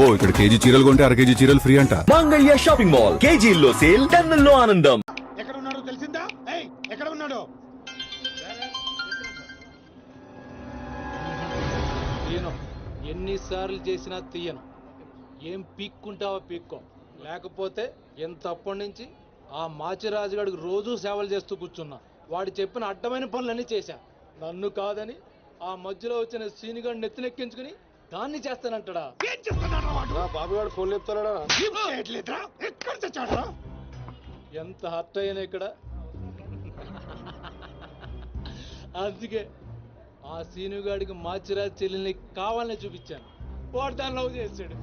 అబ్బో ఇక్కడ కేజీ చీరలు కొంటే అర కేజీ చీరలు ఫ్రీ అంట. మంగళ్య షాపింగ్ మాల్, కేజీల్లో సేల్, టన్నుల్లో ఆనందం. ఎక్కడ ఉన్నాడో తెలిసిందా? ఎక్కడ ఉన్నాడో? తీయను, ఎన్నిసార్లు చేసినా తీయను. ఏం పీక్కుంటావో పీక్కో, లేకపోతే ఎంతప్పటి నుంచి ఆ మాచిరాజుగాడికి రోజూ సేవలు చేస్తూ కూర్చున్నా. వాడు చెప్పిన అడ్డమైన పనులన్నీ చేశా. నన్ను కాదని ఆ మధ్యలో వచ్చిన సీనిగాడు నెత్తినెక్కించుకుని దాన్ని చేస్తానంటాడా? ఏం చేస్తున్నాడు వాడు? బాబుగాడు ఫోన్ చెప్తాడా? ఎక్కడ తెచ్చాడు? ఎంత హర్ట్ అయినా ఇక్కడ. అందుకే ఆ సీనుగాడికి మాచిరాజు చెల్లెల్ని కావాలని చూపించాను. వాడు దాన్ని లవ్ చేశాడు.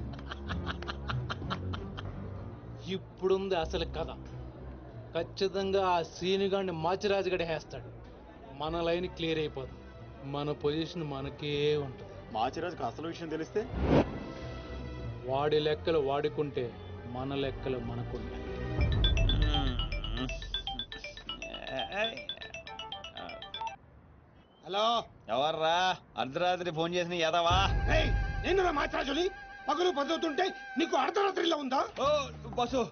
ఇప్పుడుంది అసలు కథ. ఖచ్చితంగా ఆ సీనుగాడిని మాచిరాజు గడి వేస్తాడు. మన లైన్ క్లియర్ అయిపోతుంది. మన పొజిషన్ మనకే ఉంటుంది. మాచిరాజుకి అసలు విషయం తెలిస్తే వాడి లెక్కలు వాడుకుంటే మన లెక్కలు మనకుంటాయి. హలో, ఎవర్రా అర్ధరాత్రి ఫోన్ చేసిన ఎదవా? నేను మాట్లాడుని పగలు పదువుతుంటే నీకు అర్ధరాత్రిలో ఉందా? Oh boss,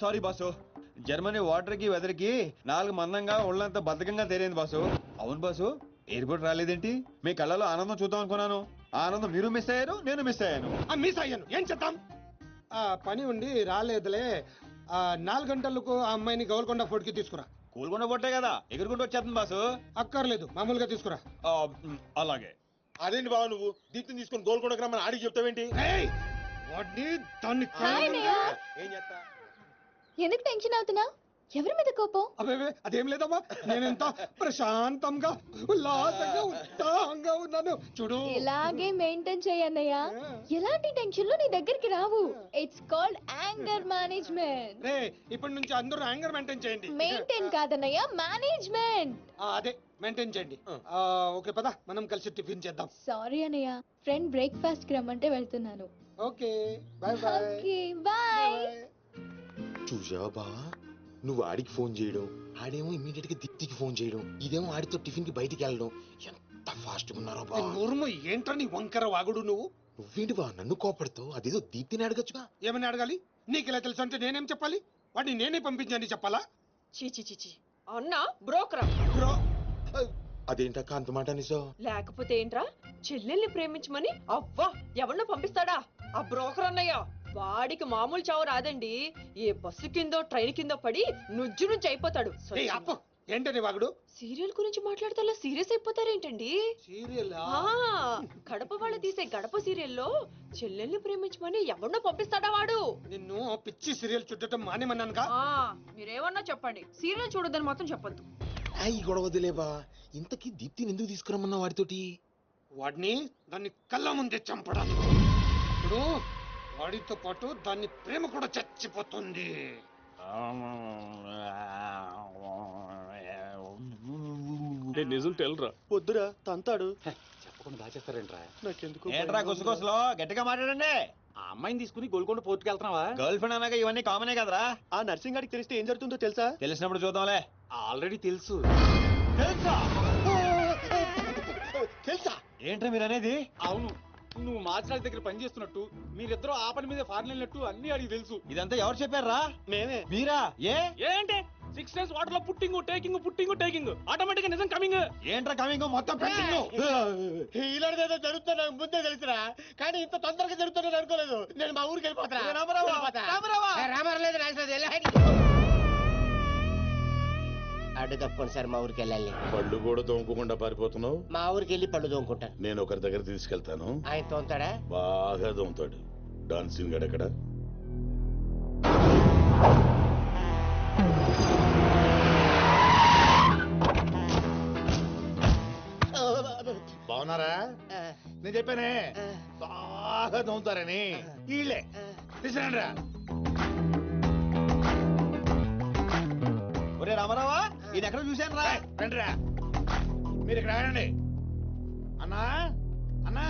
sorry boss. Germany water కి వెదర్ కి 4 మందంగా ఒళ్ళంతా బద్ధకంగా తేలింది బాసు. అవును బాసు, ఎయిర్పోర్ట్ రాలేదేంటి? మీ కళ్ళలో ఆనందం చూద్దాం అనుకున్నాను. ఆనందం మీరు మిస్ అయ్యారు, నేను మిస్ అయ్యాను. మిస్ అయ్యాను, ఏం చేద్దాం? పని ఉండి రాలేదులే. 4 గంటలకు ఆ అమ్మాయిని గౌల్కొండ ఫోర్ట్ కి తీసుకురా. కూల్గొండ పొట్టే కదా, ఎగురుకుంటూ వచ్చేస్తుంది బాసు. అక్కర్లేదు, మామూలుగా తీసుకురా. అలాగే. అదేంటి బావ, నువ్వు దీప్తిని తీసుకొని గోల్కొండకు రమ్మని ఆడికి చెప్తావేంటి? వాడిని దాన్ని ఏం చేస్తా? ఎందుకు టెన్షన్ అవుతున్నా? ఎవరి మీద కోపం? అదే అదేం లేదమ్మా, నేనెంత ప్రశాంతంగా ఉల్లాసంగా ఉత్సాహంగా ఉన్నాను చూడు. ఇలాగే మెయింటైన్ చేయన్నయ్య. ఎలాంటి టెన్షన్లు నీ దగ్గరికి రావు. It's called anger management. రే, ఇప్పటి నుంచి అందరూ యాంగర్ మెయింటైన్ చేయండి. మెయింటైన్ కాదన్నయ్య, మేనేజ్మెంట్. అదే మెయింటైన్ చేయండి. ఓకే, పద మనం కలిసి టిఫిన్ చేద్దాం. సారీ అన్నయ్య, ఫ్రెండ్ బ్రేక్ఫాస్ట్ కి రమ్మంటే వెళ్తున్నాను. Okay, bye bye. Okay bye. చూసావా బావా, నువ్వు ఆడికి ఫోన్ చేయడం, ఆడేమో ఇమీడియట్ గా దీప్తికి ఫోన్ చేయడం, ఇదేమో ఆడితో టిఫిన్ కి బయటికి వెళ్ళడం. ఎంత ఫాస్ట్ గా ఉన్నారో బావా. నోరుము ఏంట్రా నీ వంకర వాగుడు నువ్వు? నువ్వేంటి బావ నన్ను కోపడతావు? అదేదో దీప్తిని అడగచ్చుగా. ఏమని అడగాలి? నీకు ఇలా తెలుసు అంటే నేనేం చెప్పాలి? వాడిని నేనే పంపించండి చెప్పాలా? చీచి అన్నా బ్రోకరా? బ్రో, అదేంటక్క అంత మాట నిజం? లేకపోతే ఏంట్రా, చెల్లెల్ని ప్రేమించమని అవ్వా ఎవరినో పంపిస్తాడా? ఆ బ్రోకర్ అన్నయ్య వాడికి మామూలు చావు రాదండి. ఏ బస్సు కిందో ట్రైన్ కిందో పడి నుజ్జు నుంచి అయిపోతాడు. ఏంటని వాగుడు? సీరియల్ గురించి మాట్లాడితే అలా సీరియస్ అయిపోతారేంటండి? సీరియల్? గడప వాళ్ళు తీసే గడప సీరియల్లో చెల్లెల్ని ప్రేమించమని ఎవరినో పంపిస్తాడా వాడు? నిన్ను పిచ్చి సీరియల్ చుట్టడం మానేమన్నానుగా. మీరేమన్నా చెప్పండి, సీరియల్ చూడొద్దని మాత్రం చెప్పొద్దు. ఈ గొడవదిలే బా. ఇంతకీ దీప్తిని ఎందుకు తీసుకురమ్మన్నా వాడితోటి? వాడిని దాన్ని కళ్ళ ముందే చంపడానికి. ఇప్పుడు వాడితో పాటు దాన్ని ప్రేమ కూడా చచ్చిపోతుంది. నిజం తెలరా? వద్దురా, తంతాడు. చెప్పకుండా దాచేస్తారేంట్రా? నాకెందుకు ఏంట్రా గుసగుసలో గట్టిగా మాట్లాడండి. ఆ అమ్మాయిని తీసుకుని గోల్కొండ పోర్టుకి వెళ్తున్నావా? గర్ల్ ఫ్రెండ్ అనగా ఇవన్నీ కామనే కదరా. ఆ నర్సింగ్ గారికి తెలిస్తే ఏం జరుగుతుందో తెలుసా? తెలిసినప్పుడు చూద్దాంలే. ఆల్రెడీ తెలుసు. తెలుసా? తెలుసా? ఏంట్రా మీరు అనేది? అవును, నువ్వు మాచిరాజు దగ్గర పని చేస్తున్నట్టు, మీరిద్దరూ ఆ పని మీద ఫారెన్ వెళ్ళినట్టు అన్ని అడిగి తెలుసు. ఇదంతా ఎవరు చెప్పారా? మేమే. మీరా? ఏంటి 6 days వాటర్ లో పుట్టింగ్ టేకింగ్ ఆటోమేటిక్ నిజం కమింగ్. ఏంట్రా కమింగ్ మొత్తం పెట్టింగ్? ఇలాంటిదేదో జరుగుతున్నా ముందే తెలుసురా, కానీ ఇంత తొందరగా జరుగుతుందని అనుకోలేదు. నేను మా ఊరికి వెళ్ళిపోతా. అడ్డు తప్పుకోండి సార్, మా ఊరికి వెళ్ళాలి. పళ్ళు కూడా తోముకోకుండా పారిపోతున్నావు. మా ఊరికి వెళ్ళి పళ్ళు తోముకుంటాను. నేను ఒకరి దగ్గర తీసుకెళ్తాను, ఆయన తోముతాడా? బాగా తోముతాడు. డాన్సింగ్ గడ ఎక్కడ? బాగున్నారా? నేను చెప్పానే బాగా తోముతారని. వీళ్ళే తీసుకురండి రా. ఒరే రామారావా, ఇది ఎక్కడ చూశాను రా. రండి రా, మీరు ఇక్కడ రండి. అన్నా అన్నా,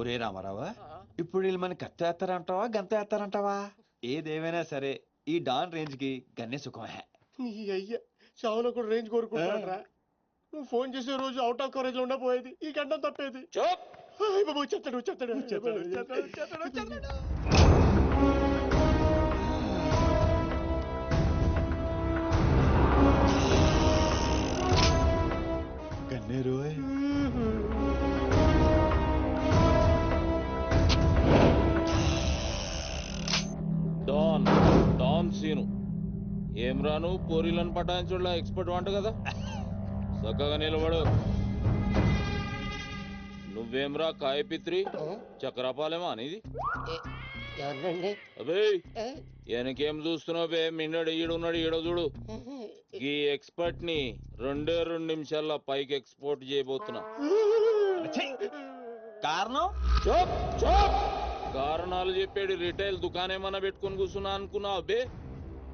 ఒరే రామారావా, ఇప్పుడు వీళ్ళు మనకి కత్తి వేస్తారంటావా గంత వేస్తారంటావా? ఏదేమైనా సరే ఈ డాన్ రేంజ్ కి గన్నే సుఖమే. నీ అయ్యా చావులో కూడా రేంజ్ కోరుకుంటారా? నువ్వు ఫోన్ చేసే రోజు అవుట్ ఆఫ్ కవరేజ్ లో ఉండపోయేది, ఈ గంటం తప్పేది. హాయ్ బాబు, చెత్తడు చెత్తడు చెత్తడు చెత్తడు చెత్తడు చెత్తడు. గన్నే రోయ్. డాన్ డాన్ సీను ఏం రాను పోరీలను పటాయించడంలో ఎక్స్పర్ట్ వంట కదా, చక్కగా నిలబడు. నువ్వేమ్రా కాయపిత్రి చక్రపాలేమా అనేది? ఎవరండి? అబే వెనకేం చూస్తున్నావు బే, మిన్నడు ఈడున్నాడు ఈడో చూడు. ఈ ఎక్స్పర్ట్ ని 2 నిమిషాల్లో పైకి ఎక్స్పోర్ట్ చేయబోతున్నా. కారణం? చూప్ చూప్ కారణాలు చెప్పాడు. రిటైల్ దుకాణేమన్నా పెట్టుకుని కూర్చున్నా అనుకున్నావు బే?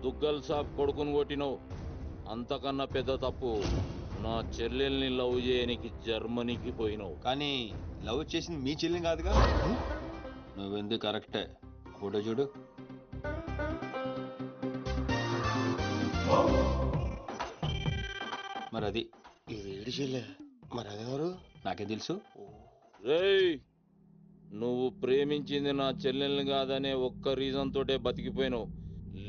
దుగ్గల్ సాబ్ కొడుకుని కొట్టినవు. అంతకన్నా పెద్ద తప్పు నా చెల్లెల్ని లవ్ చేయనికి జర్మనీకి పోయినావు. కానీ లవ్ చేసింది మీ చెల్లిని కాదుగా. నువ్వెందుకు కరెక్టే. ఫోటో చూడు. మరి అది ఈ వేడి చెల్లె మరి అదెవరు? నాకే తెలుసు. రేయ్ నువ్వు ప్రేమించింది నా చెల్లెల్ని కాదనే ఒక్క రీజన్ తోటే బతికిపోయినావు.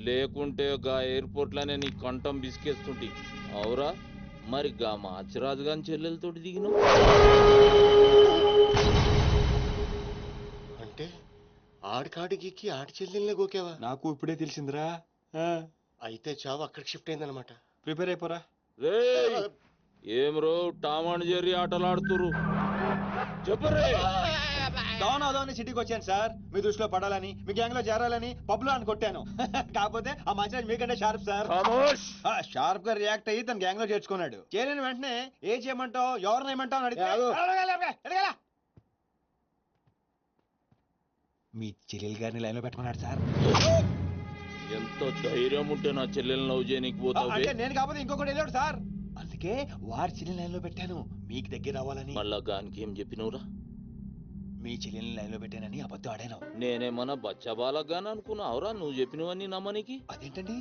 లేకుంటే గా ఎయిర్పోర్ట్ లోనే నీ కంఠం బిసికేస్తుంటి. అవురా మరి గా మాచిరాజు గాని చెల్లెలతోటి దిగినావు. అంటే ఆడికాడికి ఆడి చెల్లెల్నే గోకేవా? నాకు ఇప్పుడే తెలిసిందిరా. అయితే చావు అక్కడికి షిఫ్ట్ అయిందనమాట. ప్రిపేర్ అయిపోరా. రేయ్ ఏం రో టామ్ అండ్ జెర్రీ ఆటలాడుతురు చెప్పరే. డౌన్ అవుదామని సిటీకి వచ్చాను సార్, మీ దృష్టిలో పడాలని, మీ గ్యాంగ్ లో చేరాలని పబ్ లో అని కొట్టాను. కాకపోతే ఆ మంచి మీకంటే షార్ప్ సార్. షార్ప్ గా రియాక్ట్ అయ్యి తన గ్యాంగ్ లో చేర్చుకున్నాడు. చేరిన వెంటనే ఏ చేయమంటావు ఎవరిని ఏమంటావు అని అడిగితే మీ చెల్లెలు గారిని లైన్ లో పెట్టుకున్నాడు సార్. ఎంత ధైర్యం ఉంటే నా చెల్లెల్ని లవ్ చేయనీకి పోతావు అంటే నేను కాకపోతే ఇంకొకటి వెళ్ళాడు సార్. అందుకే వారి చెల్లెని లైన్ లో పెట్టాను మీకు దగ్గర రావాలని. మళ్ళా గానికి ఏం చెప్పినవురా? మీ చెల్లెల్ని లైన్ లో పెట్టానని అబద్ధం ఆడాను. నేనేమన్నా బచ్చబాలగాని అనుకున్నావురా నువ్వు చెప్పినవన్నీ నమ్మనికి? అదేంటండి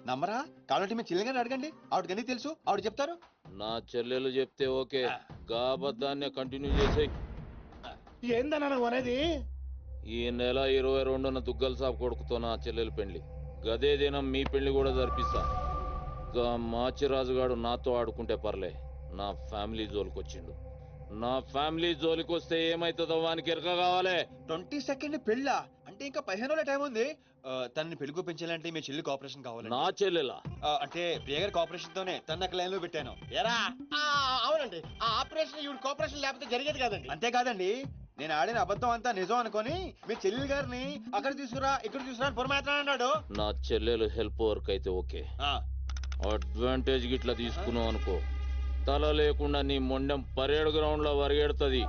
నమ్మరా? కాబట్టి మీ చెల్లెని గారిని అడగండి, ఆవిడకి అన్ని తెలుసు, ఆవిడ చెప్తారు. నా చెల్లెలు చెప్తే ఓకే, గా అబద్ధాన్ని కంటిన్యూ చేసేయ్. ఏందన్నా నువ్వు అనేది? ఈ నెల 22న దుగ్గల్ సాబ్ కొడుకుతో నా చెల్లెలు పెళ్లి. గదే దినం మీ పెళ్లి కూడా జరిపిస్తా. గా మాచిరాజుగాడు నాతో ఆడుకుంటే పర్లే, నా ఫ్యామిలీ జోలికొచ్చిండు. నా ఫ్యామిలీ జోలికొస్తే ఏమైతుందో వానికి ఎరక కావాలి. 22nd పెళ్ళా? అంటే ఇంకా 15 రోజుల టైం ఉంది. తనని పెళ్లి పెంచాలంటే మీ చెల్లి కోఆపరేషన్ కావాలి. నా చెల్లెలా? అంటే ప్రియ గారి కోఆపరేషన్ తోనే తన లైన్ లో పెట్టాను. ఎరా అవునండి, ఆ ఆపరేషన్ ఈవిడ కోఆపరేషన్ లేకపోతే జరిగేది కాదండి. అంతేకాదండి, నేను ఆడిన అబద్ధం అంతా నిజం అనుకొని మీ చెల్లెలు గారిని అక్కడ తీసుకురా ఇక్కడ తీసుకురా అని పొరమాట్లాడు. నా చెల్లెలు హెల్ప్ వర్క్ అయితే ఓకే, అడ్వాంటేజ్ గిట్లా తీసుకున్నావు అనుకో తల లేకుండా నీ మొండెం పరేడ్ గ్రౌండ్ లో వరిగెడుతుంది.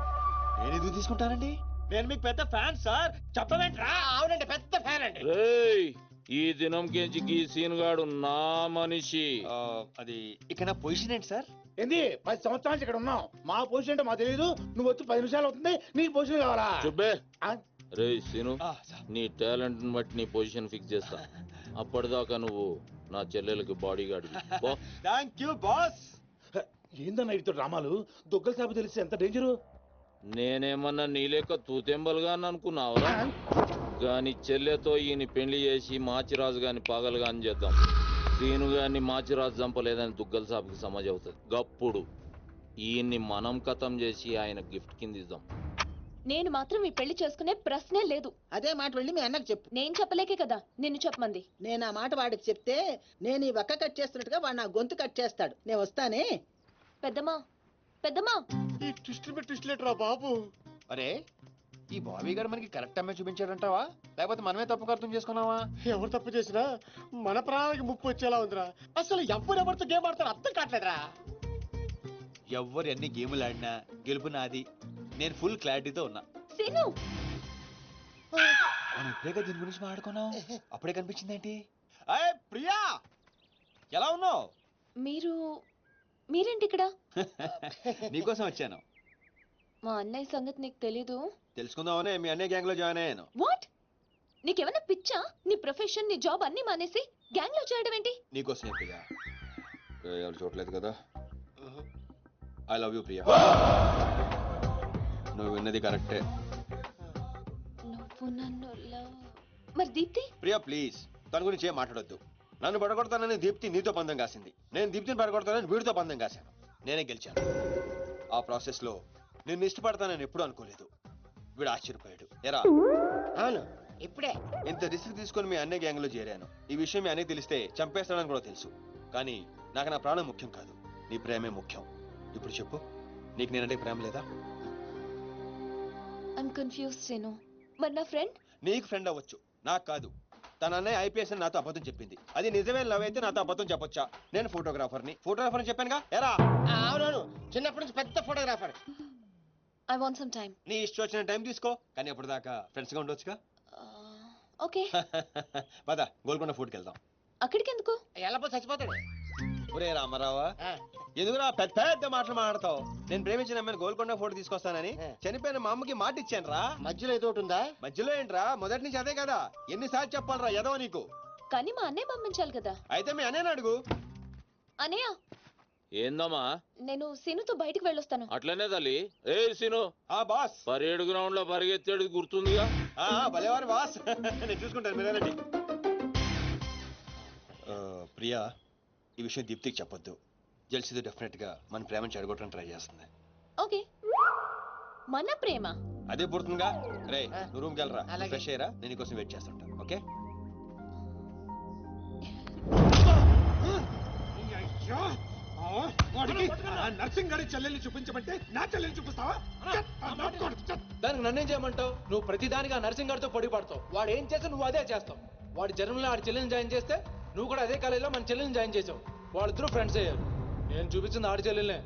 నేను ఎందుకు తీసుకుంటానండి? నేను మీకు పెద్ద ఫ్యాన్ సార్. చెప్పవేంట్రా? అవునండి, పెద్ద ఫ్యాన్ అండి. రేయ్ ఈ దినం కెంచి గీ సీన్ గాడు నా మనిషి. అది ఇక నా పొజిషన్ ఏంటి సార్? ఏంది 10 సంవత్సరాల నుంచి ఇక్కడ ఉన్నాం, మా పొజిషన్ అంటే మాకు తెలియదు. నువ్వు వచ్చి 10 నిమిషాలు అవుతుంది, నీ పొజిషన్ కావాలా? చుబ్బే. రేయ్ సీను, నీ టాలెంట్ ని బట్టి నీ పొజిషన్ ఫిక్స్ చేస్తా. అప్పటిదాకా నువ్వు నా చెల్లెలకి body guard. Thank you boss. ఏందన్నా ఇటు రామాలు? దుగ్గల సాబు తెలిసి ఎంత డేంజరు. నేనేమన్నా నీ లెక్క తూతెంబలుగా అనుకున్నావురా? గాని చెల్లెతో ఈయన పెళ్లి చేసి మాచిరాజు గాని పాగలు గాని చేద్దాం. సీను గాని మాచిరాజు చంపలేదని దుగ్గల సాబుకి సమాజ్ అవుతుంది. గప్పుడు ఈయన్ని మనం కథం చేసి ఆయన గిఫ్ట్ కింద ఇద్దాం. నేను మాత్రం ఈ పెళ్లి చేసుకునే ప్రశ్నే లేదు. అదే మాట వెళ్ళి మీ అన్నకు చెప్పు. నేను చెప్పలేకే కదా నిన్ను చెప్పమంది. నేను ఆ మాట వాడికి చెప్తే నేను ఈ వక్క కట్ చేస్తున్నట్టుగా వాడు నా గొంతు కట్ చేస్తాడు. నేను వస్తానే. పెద్దమ్మా పెద్దమ్మా. ఈ ట్విస్ట్ లేటరా బాబు. అరే ఈ బాబీ గారు మనకి కరెక్ట్ అమ్మాయి చూపించాడంటావా, లేకపోతే మనమే తప్పు అర్థం చేసుకున్నావా? ఎవరు తప్పు చేసినా మన ప్రాణానికి ముప్పు వచ్చేలా ఉందిరా. అసలు ఎవరెవరితో గేమ్ ఆడతారు అర్థం కావట్లేదురా. ఎవరు ఎన్ని గేములు ఆడినా గెలుపు నాది. నేను ఫుల్ క్లారిటీతో ఉన్నా. సీను మనం ఇప్పుడే దీని గురించి మాట్లాడుకున్నాం, అప్పుడే కనిపించింది ఏంటి? అయ్యే ప్రియా, ఎలా ఉన్నావు? మీరేంటి ఇక్కడ? నీకోసం వచ్చాను. మా అన్నయ్య సంగతి నీకు తెలీదు. తెలుసుకుందామనే మీ అన్నయ్య గ్యాంగ్ లో జాయిన్ అయ్యాను. వాట్? నీకేమైనా పిచ్చా? నీ ప్రొఫెషన్, నీ జాబ్ అన్ని మానేసి గ్యాంగ్ లో చేయడం ఏంటి? నీకోసమే ప్రియా. ఎవరు చూడలేదు కదా. I love you Priya. నువ్వు విన్నది కరెక్టే. నువ్వు నన్ను లవ్. మరి దీప్తి? ప్రియా ప్లీజ్ దాని గురించి ఏం మాట్లాడొద్దు. నన్ను పడగొడతానని దీప్తి నీతో పందెం కాసింది. నేను దీప్తిని పడగొడతానని వీడితో పందెం కాశాను. నేనే గెలిచాను. ఆ ప్రాసెస్ లో నిన్ను ఇష్టపడతానని ఎప్పుడు అనుకోలేదు. వీడు ఆశ్చర్యపోయాడు. ఎరా అవును, ఇప్పుడే. ఇంత రిస్క్ తీసుకొని మీ అన్నయ్య గ్యాంగ్ లో చేరాను. ఈ విషయం మీ అన్నయ్య తెలిస్తే చంపేస్తాడని కూడా తెలుసు. కానీ నాకు నా ప్రాణం ముఖ్యం కాదు, నీ ప్రేమే ముఖ్యం. ఇప్పుడు చెప్పు, నీకు నేనంటే ప్రేమ లేదా? I'm confused Seenu. మరి నా ఫ్రెండ్? నీకు ఫ్రెండ్ అవ్వచ్చు, నాకు కాదు. తన అన్నయ్య ఐపీఎస్ అని నాతో అబద్ధం చెప్పింది. అది నిజమే లవ్ అయితే నాతో అబద్ధం చెప్పొచ్చా? నేను ఫోటోగ్రాఫర్ని చెప్పానుగా. ఎరా అవునవును, చిన్నప్పటి నుంచి పెద్ద photographer. I want some time. నీ ఇష్టం వచ్చిన టైం తీసుకో, కానీ అప్పటిదాకా ఫ్రెండ్స్ గా ఉండొచ్చుగా. ఓకే. పద గోల్కొండ ఫుడ్కి వెళ్దాం. అక్కడికి ఎందుకు? ఎలా పో చచ్చిపోతాడు. ఒరే రామారావా, ఎందుకురా పెద్ద పెద్ద మాటలు మాట్లాడతావు? నేను ప్రేమించిన అమ్మాయిని గోల్కొండ ఫోటో తీసుకొస్తానని చనిపోయిన మా అమ్మకి మాట ఇచ్చాను రా. మధ్యలో ఏదో ఒకటి ఉందా? మధ్యలో ఏంట్రా, మొదటి నుంచి అదే కదా. ఎన్నిసార్లు చెప్పాలరా ఎదవ నీకు? కానీ మా అన్నయ్య పంపించాలి కదా. అయితే మీ అన్నయ్యని అడుగు. అన్నయ్య, ఏందమ్మా? నేను సీనుతో బయటికి వెళ్ళొస్తాను. అట్లనే తల్లి. ఏ సీను, ఆ బాస్ పరేడ్ గ్రౌండ్ లో పరిగెత్తేది గుర్తుందిగా? భలేవారు బాస్. నేను చూసుకుంటాను, మీరేనండి. ప్రియా, ఈ విషయం దీప్తికి చెప్పొద్దు. జెల్సీతో డెఫినెట్ గా మన ప్రేమను చెడగొట్టడానికి ట్రై చేస్తుంది. ఓకే. మన ప్రేమ అదే పుడుతుందిగా. రే నువ్వు రూమ్కి వెళ్ళరా, ఫ్రెష్ అయ్యరా, నేను నీకోసం వెయిట్ చేస్తుంటా. ఓకే? అయ్యో, వాడికి నర్సింగ్ గారి చెల్లెల్ని చూపించమంటే నా చెల్లెల్ని చూపిస్తావా? దానికి నన్నేం చేయమంటావు? నువ్వు ప్రతిదానికి ఆ నర్సింగ్ గారితో పొడి పడతావు. వాడు ఏం చేస్తే నువ్వు అదే చేస్తావు. వాడి జన్మలో ఆడి చెల్లెని జాయిన్ చేస్తే నువ్వు కూడా అదే కాలేజీలో మన చెల్లెని జాయిన్ చేసావు. వాళ్ళిద్దరూ ఫ్రెండ్స్ అయ్యారు. నేను చూపించింది ఆడి చెల్లెలనే.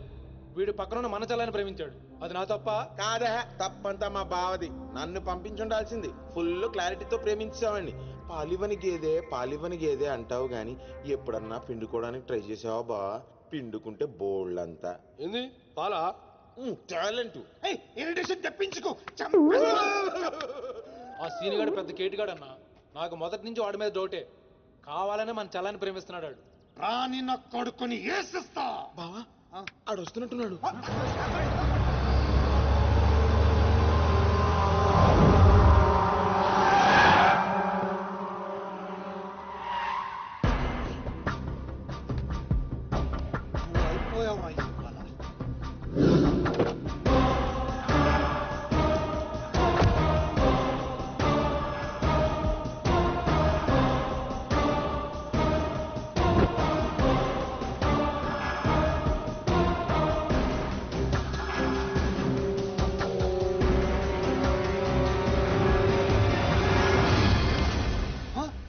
వీడు పక్కన మన చెల్లని ప్రేమించాడు. అది నా తప్ప కాదా? తప్పంతా మా బావది. నన్ను పంపించుండాల్సింది. ఫుల్ క్లారిటీతో ప్రేమించావండి. పాలివని గేదే అంటావు గాని ఎప్పుడన్నా పిండుకోవడానికి ట్రై చేసావా బా? పిండుకుంటే బోల్డ్ ఏంది పాలా? టాలెంట్. ఇరిటేషన్ తెప్పించుకో. ఆ సీనిగాడు పెద్ద కేటుగాడు అన్న. నాకు మొదటి నుంచి వాడి మీద డౌటే. కావాలనే మన చల్లని ప్రేమిస్తున్నాడు. రాని నా కొడుకుని ఏసిస్తా. బావా ఆడు వస్తున్నట్టున్నాడు.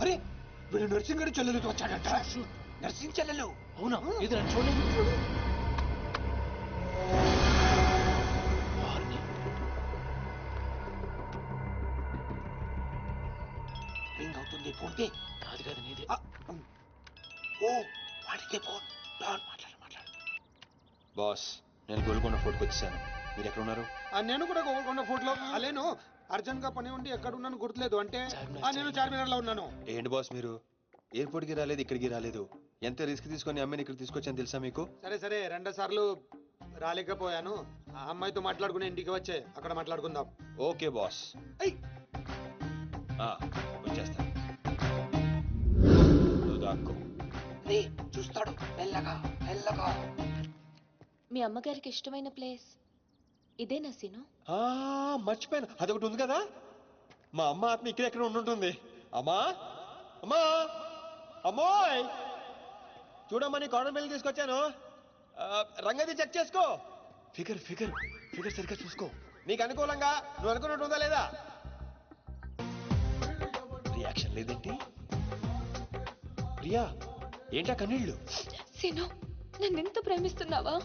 అరే, వీడు నర్సింగ్ గారి చెల్లెలతో వచ్చాడంట. నర్సింగ్ చెల్లెలు? అవునా? ఇది నన్ను చూడలేదు. రింగ్ అవుతుంది. ఫోన్కి కాదు కాదు నీదే. ఓ వాడికే ఫోన్. మాట్లాడు. బాస్, నేను గోల్కొండ ఫోర్ట్కి వచ్చేసాను. మీరు ఎక్కడ ఉన్నారు? నేను కూడా గోల్కొండ ఫోర్ట్లో లేను. అర్జెంట్ గా పని ఉండి ఎక్కడ ఉన్నాను గుర్తులేదు. అంటే నేను చార్మినార్ లో ఉన్నాను. ఏంటి బాస్ మీరు ఎయిర్పోర్ట్కి రాలేదు, ఇక్కడికి రాలేదు. ఎంత రిస్క్ తీసుకొని అమ్మాయిని ఇక్కడ తీసుకొచ్చాను తెలుసా మీకు? సరే 2 సార్లు రాలేకపోయాను. ఆ అమ్మాయితో మాట్లాడుకుని ఇంటికి వచ్చే అక్కడ మాట్లాడుకుందాం. ఓకే బాస్, వచ్చేస్తా. నువ్వు దాక్కో. చూస్తాడు మెల్లగా. మీ అమ్మగారికి ఇష్టమైన ప్లేస్ ఇదేనా సీను? మర్చిపోయాను, అదొకటి ఉంది కదా. మా అమ్మ ఆత్మ ఇక్కడెక్కడ ఉండుంటుంది. అమ్మా అమ్మా అమ్మోయ్, చూడమ్మా నీ కాటన్ బిల్ తీసుకొచ్చాను. రంగది చెక్ చేసుకో. ఫిగర్ సరిగ్గా చూసుకో. నీకు అనుకూలంగా నువ్వు అనుకున్నట్టు ఉందా లేదా? రియాక్షన్ లేదేంటి? ప్రియా, ఏంటా కన్నీళ్ళు? సీను, నన్ను ఎంత ప్రేమిస్తున్నావా?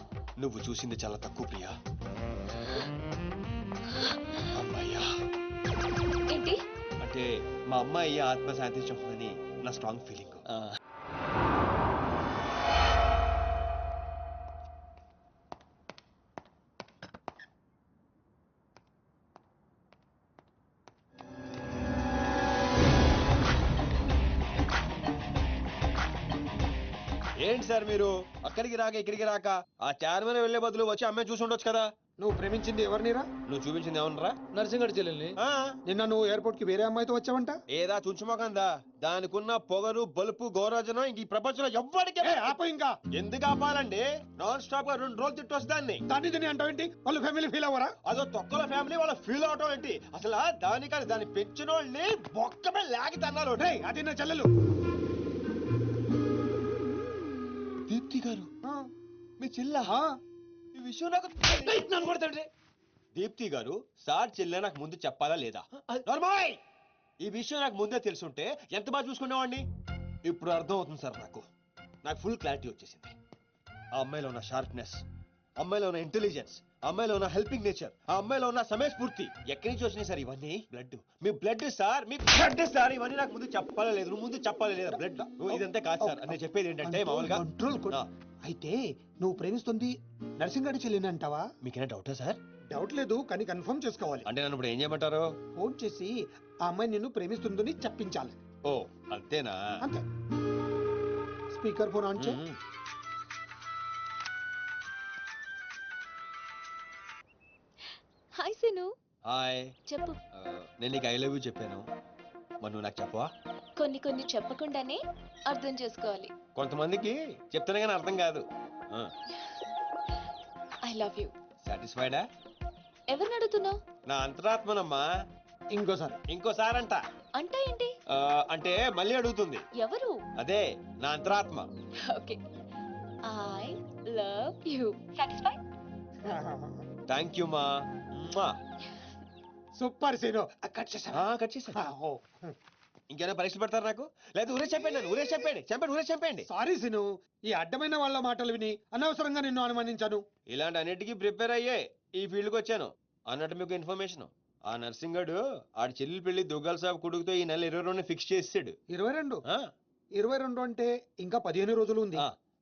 నువ్వు చూసింది చాలా తక్కువ ప్రియా. అమ్మాయ్యా ఏంటి అంటే మా అమ్మాయి ఆత్మ శాంతించుకుందని నా స్ట్రాంగ్ ఫీలింగ్. ఏంటి సార్ మీరు అక్కడికి రాక ఇక్కడికి రాక ఆ చైర్మన్ వెళ్లే బదులు వచ్చి అమ్మాయి చూసి ఉండొచ్చు కదా. నువ్వు ప్రేమించింది ఎవరినిరా? నువ్వు చూపించింది ఏమన్నారా? నర్సింగడి చెల్లెల్ని. నిన్న నువ్వు ఎయిర్పోర్ట్ కి వేరే అమ్మాయితో వచ్చావంట. ఏదా చుంచుమోకందా, దానికున్న పొగరు బలుపు గౌరవజనం ఇంక ఈ ప్రపంచంలో ఎవ్వడికి ఆపో ఇంకా. ఎందుకు ఆపాలండి? నాన్ స్టాప్ గా 2 రోజులు తిట్టొచ్చు దాన్ని. దాన్ని అంటావేంటి? వాళ్ళ ఫ్యామిలీ ఫీల్ అవ్వరా? అదో తొక్కల ఫ్యామిలీ వాళ్ళ ఫీల్ అవటం ఏంటి? అసలు దానికని దాన్ని పెంచిన వాళ్ళని బొక్కమే లాగి తన్నారు. అది నా చెల్లెలు. దీప్తి గారు మీ చెల్ల ఈ విషయం నాకు నన్ను కొడతాండి. దీప్తి గారు సార్ చెల్లె నాకు ముందు చెప్పాలా లేదా? నార్మల్ ఈ విషయం నాకు ముందే తెలుసుంటే ఎంత బాగా చూసుకునేవాడిని. ఇప్పుడు అర్థం అవుతుంది సార్. నాకు ఫుల్ క్లారిటీ వచ్చేసింది. ఆ అమ్మాయిలో ఉన్న షార్ప్నెస్, అమ్మాయిలో ఉన్న ఇంటెలిజెన్స్, అమ్మాయిలో ఉన్న హెల్పింగ్ నేచర్, ఆ అమ్మాయిలో ఉన్న సమయస్ఫూర్తి ఎక్కడి నుంచి వచ్చినాయి సార్ ఇవన్నీ? బ్లడ్, మీ బ్లడ్ సార్, మీ బ్లడ్ సార్. ఇవన్నీ నాకు ముందు చెప్పాలా లేదు? నువ్వు ముందు చెప్పాలా లేదా? బ్లడ్ ఇదంతా కాదు సార్. నేను చెప్పేది ఏంటంటే మామూలుగా కంట్రోల్ కూడా. అయితే నువ్వు ప్రేమిస్తుంది నర్సింగడి చెల్లిని అంటావా? మీకేనా డౌటా సార్? డౌట్ లేదు, కానీ కన్ఫర్మ్ చేసుకోవాలి. అంటే నన్ను ఇప్పుడు ఏం చేయమంటారు? ఫోన్ చేసి ఆ అమ్మాయి నిన్ను ప్రేమిస్తుందని చెప్పించాలి. ఓ అంతేనా? అంతే. స్పీకర్ ఫోన్ ఆన్ చే. హాయ్ సీను. హాయ్. చెప్పు. నేను నీకు ఐ లవ్ యూ చెప్పాను, మరి నువ్వు నాకు చెప్పవా? కొన్ని చెప్పకుండానే అర్థం చేసుకోవాలి. కొంతమందికి చెప్తానే కానీ అర్థం కాదు. I love you. సాటిస్ఫైడా? ఎవరిని అడుగుతున్నావు? నా అంతరాత్మనమ్మా. ఇంకోసారి అంట. అంటే ఏంటి? అంటే మళ్ళీ అడుగుతుంది. ఎవరు? అదే నా అంతరాత్మ. Okay. I love you. Satisfy? Thank you మా. Super scene. కట్ చేసా. ఇంకేమైనా పరీక్షలు పెడతారు నాకు? లేదా ఊరే చెప్పండి. ఊరే చెప్పండి. సారీ సీను, ఈ అడ్డమైన వాళ్ళ మాటలు విని అనవసరంగా నిన్ను అనుమానించాను. ఇలాంటి అన్నిటికీ ప్రిపేర్ అయ్యే ఈ ఫీల్డ్కి వచ్చాను. అన్నట్టు మీకు ఇన్ఫర్మేషన్, ఆ నర్సింగడు ఆడి చెల్లి పెళ్లి దుగ్గాల సాబ్ కొడుకుతో ఈ నెల 22 ఫిక్స్ చేసాడు. 22 అంటే ఇంకా 15 రోజులు ఉంది.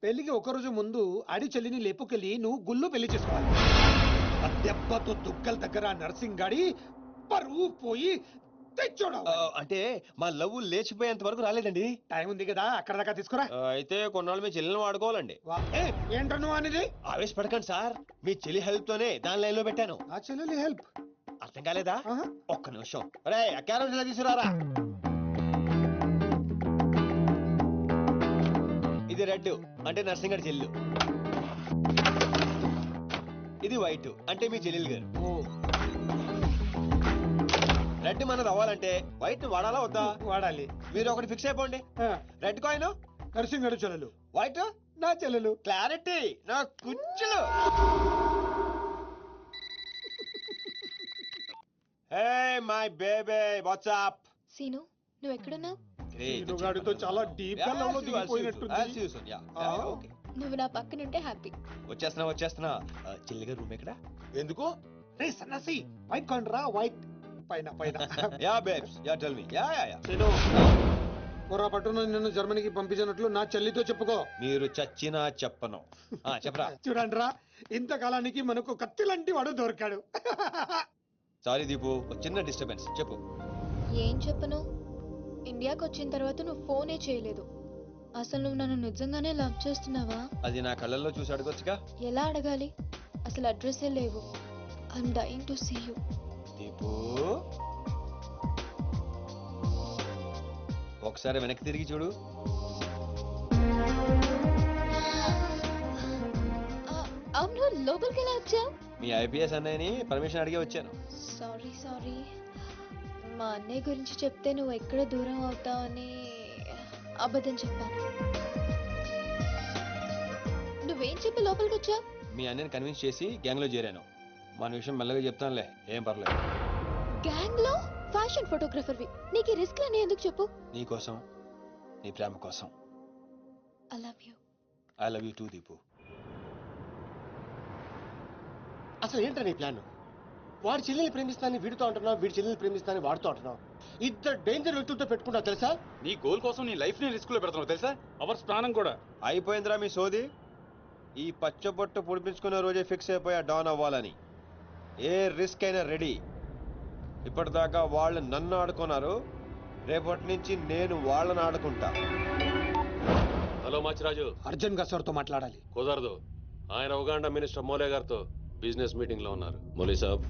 పెళ్లికి ఒక రోజు ముందు ఆడి చెల్లిని లేపుకెళ్ళి నువ్వు గుళ్ళు పెళ్లి చేసుకోవాలి. ఆ దెబ్బతో దుగ్గల దగ్గర నర్సింగ్ గాడి పరువు పోయి తెచ్చోడు. అంటే మా లవ్ లేచిపోయేంత వరకు రాలేదండి. టైం ఉంది కదా, అక్కడ దాకా తీసుకురా. అయితే కొన్నాళ్ళు మీ చెల్లెని వాడుకోవాలండి. ఏంటో నువ్వు అనేది? ఆవేశపడకండి సార్, మీ చెల్లి హెల్ప్ తోనే దాని లైన్ లో పెట్టాను. ఆ చెల్లెలి హెల్ప్ అర్థం కాలేదా? ఒక్క నిమిషం. అరే క్యారెట్ తీసుకురారా. ఇది రెడ్ అంటే నర్సింగడి చెల్లు, ఇది వైట్ అంటే మీ చెల్లెలు గారు. రెడ్ మనది అవ్వాలంటే వైట్ వాడాలా వద్దా? వాడాలి. మీరు ఒకటి ఫిక్స్ అయిపోండి. రెడ్ కాయిన్ నర్సింగడి చెల్లెలు, వైట్ నా చెల్లెలు. క్లారిటీ నా కుచ్చులు. Hey my baby what's up? Seenu, నువ్వు ఎక్కడున్నావు? గాడితో చాలా డీప్ గా లవ్ లో దిగిపోయినట్టుంది. నువ్వు నా పక్కనుంటే హ్యాపీ. వచ్చేస్తున్నా. చెల్లిగా రూమ్ ఎక్కడ? ఎందుకు? రే సన్నాసి, వైట్ కాయిన్ రా. వైట్ పైన. Yeah babes, yeah tell me. Yeah పొరపాటున నిన్ను జర్మనీకి పంపించినట్లు నా చెల్లితో చెప్పుకో. మీరు చచ్చినా చెప్పను. చెప్పరా. చూడండి రా, ఇంతకాలానికి మనకు కత్తి లాంటి వాడు దొరికాడు. సారీ దీపు, చిన్న డిస్టర్బెన్స్. చెప్పు. ఏం చెప్పను? ఇండియాకి వచ్చిన తర్వాత నువ్వు ఫోనే చేయలేదు. అసలు నువ్వు నన్ను నిజంగానే లవ్ చేస్తున్నావా? అది నా కళ్ళల్లో చూసి అడగొచ్చుగా. ఎలా అడగాలి? అసలు అడ్రస్సే లేవు. I'm dying to see you. Deepu, ఒకసారి వెనక్కి తిరిగి చూడు. అవును, లోపలికి ఎలా వచ్చావు? మీ ఐపీఎస్ అన్నయ్యని పర్మిషన్ అడిగే వచ్చాను. సారీ. మా అన్నయ్య గురించి చెప్తే నువ్వు ఎక్కడ దూరం అవుతావని అబద్ధం చెప్పాను. నువ్వేం చెప్పి లోపలికి వచ్చావు? మీ అన్నయ్యని కన్విన్స్ చేసి గ్యాంగ్ లో చేరాను. మన విషయం మెల్లగా చెప్తానులే, ఏం పర్లేదు. గ్యాంగ్ లో ఫ్యాషన్ ఫోటోగ్రఫర్వి, నీకు రిస్క్ అని ఎందుకు చెప్పు? నీ కోసం, నీ ప్రేమ కోసం. I love you. I love you two Deepu. అసలు ఏంటో నీ ప్లాన్? వాడి చెల్లెల్ని ప్రేమిస్తానని వీడితో అంటున్నావు, వీడి చెల్లెల్ని ప్రేమిస్తానని వాడితో అంటున్నావు. ఇద్దరు డేంజర్ వ్యక్తులతో పెట్టుకున్నావు తెలుసా? నీ గోల్ కోసం నీ లైఫ్ ని రిస్క్ లో పెడుతున్నావు తెలుసా? అవర్స్ ప్రాణం కూడా. అయిపోయిందిరా మీ సోది. ఈ పచ్చబొట్టు పొడిపించుకునే రోజే ఫిక్స్ అయిపోయా డాన్ అవ్వాలని. ఏ రిస్క్ అయినా రెడీ. ఇప్పటిదాకా వాళ్ళు నన్ను ఆడుకున్నారు, రేపటి నుంచి నేను వాళ్ళని ఆడుకుంటా. హలో మాచిరాజు. అర్జున్ గా సార్ తో మాట్లాడాలి. కుదరదు, ఆయన ఉగాండా మినిస్టర్ మోలే గారితో బిజినెస్ మీటింగ్ లో ఉన్నారు. మౌలి సాబ్,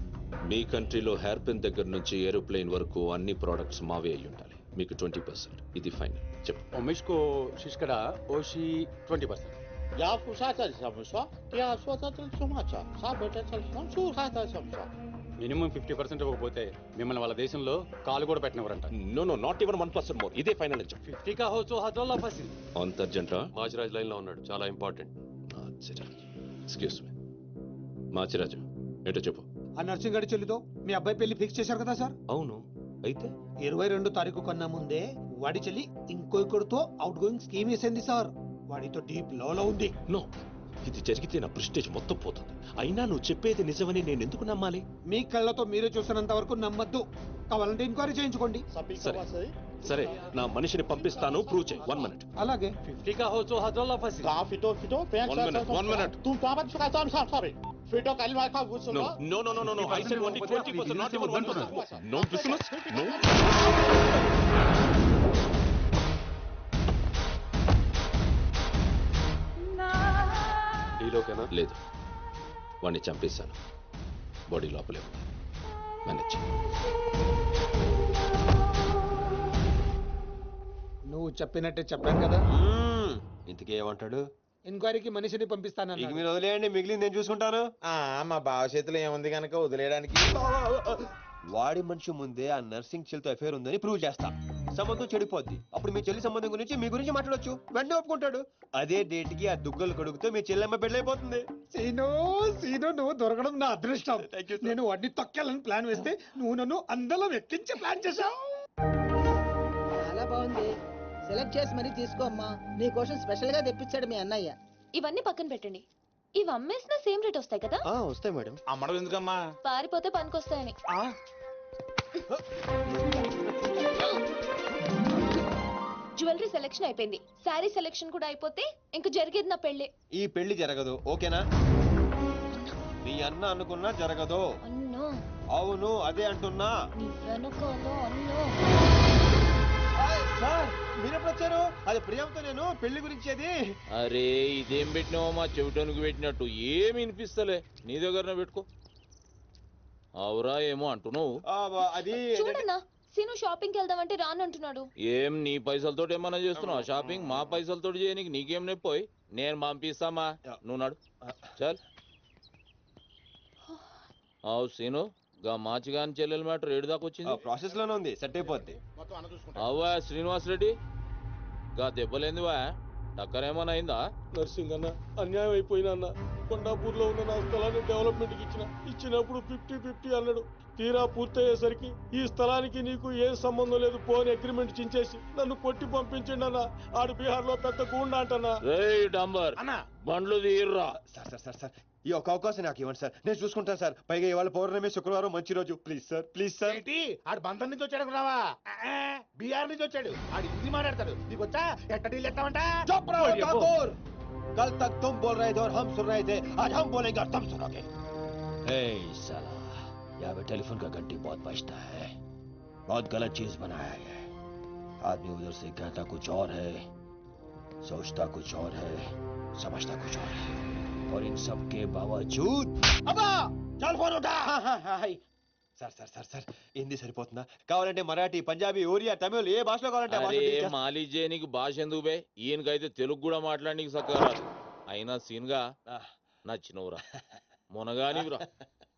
మీ కంట్రీలో హెయిర్ పిన్ దగ్గర నుంచి ఏరోప్లేన్ వరకు అన్ని ప్రోడక్ట్స్ మావే అయి ఉండాలి. మీకు 20%. ఇది ఫైనల్. చెప్పు. ఉమేష్కు శిష్కడ ఓషి 20%. Ya fusata samsa, ya swata sumacha. Sabeta samsu hata samsa. Minimum 50% ఇవ్వకపోతే మిమ్మల్ని వాళ్ళ దేశంలో కాలు కూడా పెట్టినవరంట. No no, not even 1% more. ఇదే ఫైనల్ అని చెప్పు. 50 కా హోచో హజోల్లా ఫసి. అంత అర్జెంటా? మాచిరాజ్ లైన్ లో ఉన్నాడు, చాలా ఇంపార్టెంట్. Excuse me. మాచిరాజు, ఏంటో చెప్పు. ఆ నర్సింగ్ గడి చెల్లితో మీ అబ్బాయి పెళ్లి ఫిక్స్ చేశారు కదా సార్? అవును, అయితే 22 తారీఖు కన్నా ముందే వాడి చెల్లి ఇంకొకరితో అవుట్ గోయింగ్ స్కీమ్ వేసింది సార్. వాడితో డీప్ లో ఉంది. నో, ఇది జరిగితే నా ప్రెస్టేజ్ మొత్తం పోతుంది. అయినా నువ్వు చెప్పేది నిజమని నేను ఎందుకు నమ్మాలి? మీ కళ్ళతో మీరే చూసినంత వరకు నమ్మద్దు. కావాలంటే ఎంక్వైరీ చేయించుకోండి. సరే, నా మనిషిని పంపిస్తాను, ప్రూవ్ చేయి. 1 minute. అలాగే 50 కా హోచో హజోల్లా ఫసి. One minute. Tu tava de ficar sabe. Fito kali ma ka gusto. No. I said only 20%, not even 1%. No business. No. డీలోకేనా? లేదు, వాడిని చంపేశాను. బాడీ లోపలే ఉంది. మేనేజ్. నువ్వు చెప్పినట్టే చెప్పాను కదా. ఇంతకీ ఏమంటాడు? ఎంక్వైరీకి మనిషిని పంపిస్తానన్నా. ఇక మీరు వదిలేయండి, మిగిలింది నేను చూసుకుంటాను. మా బావ చేతిలో ఏముంది కనుక వదిలేయడానికి. వాడి మనిషి ముందే ఆ నర్సింగ్ చెల్లితో అఫేర్ ఉందని ప్రూవ్ చేస్తా. సంబంధం చెడిపోద్ది. అప్పుడు మీ చెల్లి సంబంధం గురించి మీ గురించి మాట్లాడొచ్చు. వెంటనే ఒప్పుకుంటాడు. అదే డేట్ కి ఆ దుగ్గలు కొడుకుతో మీ చెల్లెమ్మ పెళ్ళైపోతుంది. సీను నువ్వు దొరకడం నా అదృష్టం. నేను వాడిని తొక్కాలని ప్లాన్ వేస్తే నువ్వు నన్ను అందలో ఎక్కించి ప్లాన్ చేశావు. చాలా బాగుంది. సెలెక్ట్ చేసి మరీ తీసుకో అమ్మా. నీ కోసం స్పెషల్ గా తెప్పించాడు మీ అన్నయ్య. ఇవన్నీ పక్కన పెట్టండి. ఇవి అమ్మేసిన సేమ్ రేట్ వస్తాయి కదా? వస్తాయి మేడం. అమ్మడం ఎందుకమ్మా? పారిపోతే పనికొస్తాయని. జ్యువెలరీ సెలెక్షన్ అయిపోయింది. శారీ సెలెక్షన్ కూడా అయిపోతే ఇంక జరిగేది నా పెళ్లి. ఈ పెళ్లి జరగదు, ఓకేనా? నీ అన్న అనుకున్నా జరగదు. అన్నో. అవును, అదే అంటున్నా. నీ వెనకాల అన్నో. సార్, మీరెప్పుడు వచ్చారు? అది ప్రియాంతో నేను పెళ్లి గురించి. అది అరే, ఇదేం పెట్టినావో మా చెవిటోనికి పెట్టినట్టు ఏమి వినిపిస్తలే. నీ దగ్గరనే పెట్టుకో. అవురా ఏమో అంటున్నావు. అది చూడన్నా, సీను షాపింగ్కి వెళ్దామంటే రానంటున్నాడు. ఏం నీ పైసలతోటి ఏమన్నా చేస్తున్నావు షాపింగ్? మా పైసలతోటి చేయనీకి నీకేం నొప్పోయి? నేను పంపిస్తామా, నువ్వు నడు. చల్. అవు సీను, గా మాచిగాని చెల్లెల మ్యాటర్ ఏడు దాకా వచ్చింది? ప్రాసెస్ లోనే ఉంది, సెట్ అయిపోద్ది. అవ్వా శ్రీనివాస్ రెడ్డి, గా దెబ్బలేందివా? టక్కర్ ఏమన్నా అయిందా? నర్సింగ్ అన్న, అన్యాయం అయిపోయినా అన్న. కొండాపూర్ లో ఉన్న నా స్థలాన్ని డెవలప్మెంట్ కి ఇచ్చినప్పుడు 50-50 అన్నాడు. తీరా పూర్తయ్యేసరికి ఈ స్థలానికి నీకు ఏం సంబంధం లేదు పోని అగ్రిమెంట్ చించేసి నన్ను కొట్టి పంపించండి అన్న. ఆడు బీహార్ లో పెద్ద గూండా అంటన్నా. రేయ్ డంబర్, బండ్లు తీర్రా. సార్ ఈ ఒక అవకాశం నాకు ఇవ్వండి సార్, నేను చూసుకుంటాను సార్. పైగా ఇవాళ పౌర్ణమి, శుక్రవారం మంచి రోజు. Please sir. ఆడు బంధం నుంచి వచ్చాడు రావా? బీహార్ నుంచి వచ్చాడు. ఆడు హిందీ మాట్లాడతాడు. నీకు వచ్చా? ఎట్ట డీల్ ఎత్తామంట? कल तक तुम बोल रहे थे और हम सुन रहे थे, आज हम बोलेंगे और तुम सुनोगे. साला, यहाँ पे टेलीफोन का घंटी बहुत बजता है. बहुत गलत चीज बनाया है. आदमी उधर से कहता कुछ और है, सोचता कुछ और है, समझता कुछ और है. और इन सब के बावजूद అబ్బా చల్ ఫోన్ ఉఠా. సార్ హిందీ సరిపోతుందా? కావాలంటే మరాఠీ, పంజాబీ, ఒరియా, తమిళ్, ఏ భాషలో కావాలంటే ఆ భాషలో అరే మాలిజే, నీకు భాష ఎందుకు బే? ఈయనకైతే తెలుగు కూడా మాట్లాడనీకి సక్కగా రాదు. అయినా సీన్గా నచ్చినవురా, మునగానివిరా,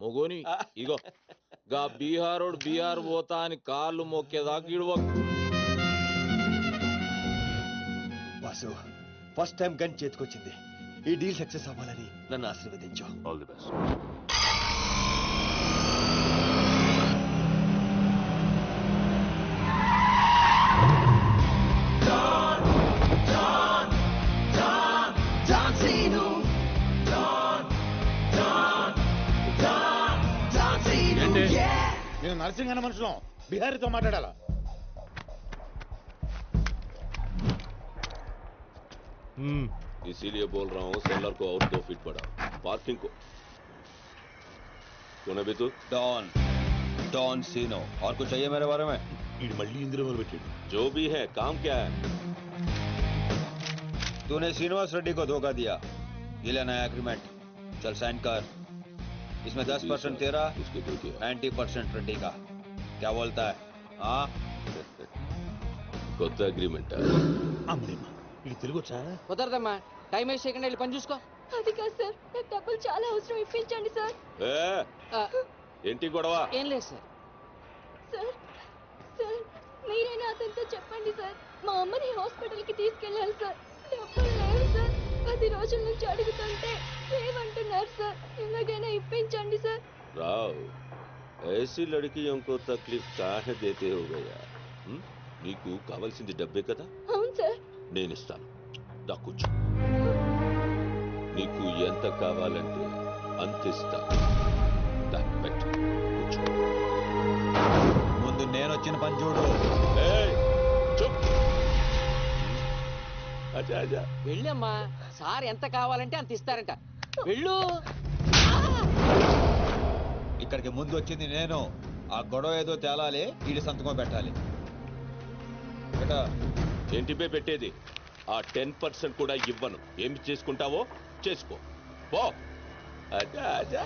మొగోని. ఇగో గా బీహారోడు బీహార్ పోతా అని కాళ్ళు మొక్కేదాకా ఇడవ. బాసు, ఫస్ట్ టైం గన్ చేతికొచ్చింది. ఈ డీల్ సక్సెస్ అవ్వాలని నన్ను ఆశీర్వదించు. All the best. నేను నర్సింగ్ అన్న మనుషులం, బిహారీతో మాట్లాడాలా? इसीलिए बोल रहा हूँ सेलर को और 2 फीट बढ़ा, पार्किंग को. कौन है तू? डॉन सीनो. और कुछ चाहिए मेरे बारे में? मल्ली इंद्र में बैठे. जो भी है, काम क्या है? तूने श्रीनिवास रेड्डी को धोखा दिया, ये ले नया एग्रीमेंट, चल साइन कर। इसमें 10% तेरा, 90% रेड्डी का। क्या बोलता है? हाँ కొత్త అగ్రిమెంట్ అమ్మలేమ్మా ఇది తెలుగు వచ్చా? కుదరదమ్మా, టైం వేస్ట్ చేయకుండా వెళ్ళి పని చూసుకో. అది కాదు సార్, నాకు డబ్బులు చాలా అవసరం, ఇప్పించండి సార్. ఏంటి గొడవ? ఏం లేదు సార్. సార్ సార్ మీరైనా అతనితో చెప్పండి సార్, మా అమ్మని హాస్పిటల్కి తీసుకెళ్ళాలి సార్. డబ్బులు లేవు సార్, 10 రోజుల నుంచి అడుగుతుంటే లేవంటున్నారు సార్. ఎలాగైనా ఇప్పించండి సార్. రావ్ ऐसी लड़कियों को तकलीफ काहे देते हो गया? నీకు కావాల్సింది డబ్బే కదా, అవును సార్. నేను ఇస్తాను. దా కూర్చో. నీకు ఎంత కావాలంటే అంత ఇస్తా. దా పెట్టు, కూర్చో. ముందు నేను వచ్చిన పని చూడు. ఏయ్, చూప్. అచ్చా అచ్చా. వెళ్ళమ్మా, సార్ ఎంత కావాలంటే అంత ఇస్తారంట. వెళ్ళు. ఇక్కడికి ముందు వచ్చింది నేను. ఆ గొడవ ఏదో తేలాలి, ఈడి సంతకం పెట్టాలి. ఏంటి పే పెట్టేది? ఆ 10% కూడా ఇవ్వను. ఏమి చేసుకుంటావో చేసుకో. పో. అచ్చా అచ్చా.